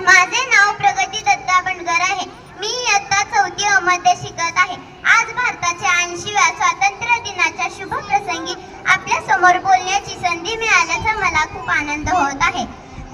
माझे नाव प्रगती दत्ता बंडगर आहे. मी इयत्ता 4थी मध्ये शिकत आहे. आज भारताच्या 80व्या स्वातंत्र्य दिनाच्या शुभ प्रसंगी आपल्या समोर बोलण्याची संधी मिळाल्याचा मला खूप आनंद होत आहे.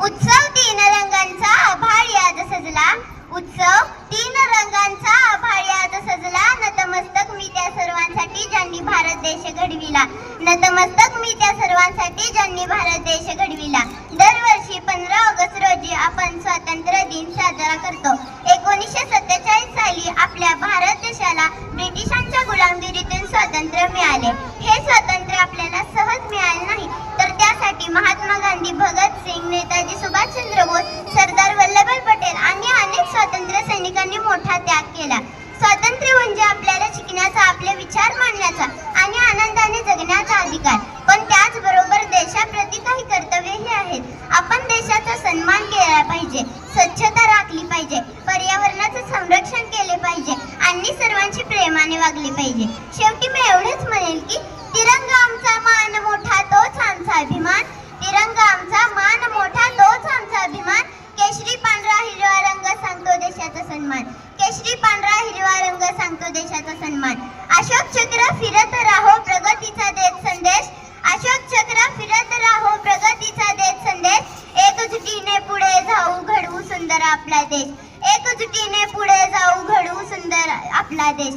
उत्सव तीन रंगांचा आभाळ आज सजला. उत्सव तीन रंगांचा आभाळ आज सजला. नतमस्तक मी त्या सर्वांसाठी ज्यांनी भारत देश घडविला. नतमस्तक मी त्या सर्वांसाठी ज्यांनी भारत देश घडविला. दरवर्षी 15 ऑगस्ट रोजी आपण स्वातंत्र्य दिन साजरा करतो. 1947 साली आपल्या भारत देशाला ब्रिटिशांच्या गुलामगिरीतून स्वातंत्र्य मिळाले. हे स्वातंत्र्य आपल्याला सहज मिळाले नाही, तर त्यासाठी महात्मा गांधी, भगत सिंग, नेताजी सुभाषचंद्र बोस, सरदार वल्लभभाई पटेल आणि अनेक स्वातंत्र्य सैनिकांनी मोठा त्याग केला. स्वातंत्र्य म्हणजे आपल्याला शिकण्याचा, आपले विचार मांडण्याचा आणि आनंदाने जगण्याचा अधिकार. पण त्याचबरोबर देशाप्रती काही कर्तव्यही आहेत. आपण देशाचा सन्मान केला पाहिजे, स्वच्छता राखली पाहिजे, पर्यावरणाचे संरक्षण केले पाहिजे आणि सर्वांशी प्रेमाने वागले पाहिजे. शेवटी मी एवढेच म्हणेल की तिरंगा आमचा मान मोठा, तोच आमचा अभिमान. तिरंगा आमचा मान मोठा, तोच आमचा अभिमान. केशरी पांढरा हिरवा रंग सांगतो देशाचा सन्मान. केशरी पांढरा हिरवा रंग सांगतो देशाचा सन्मान. अशोक चक्र फिरत राहो, प्रगतीचा देत संदेश. अशोक चक्र फिरत राहो, प्रगतीचा देत संदेश. एकजुटीने पुढे जाऊ, घडवू सुंदर आपला देश. एकजुटीने पुढे जाऊ, घडवू सुंदर आपला देश.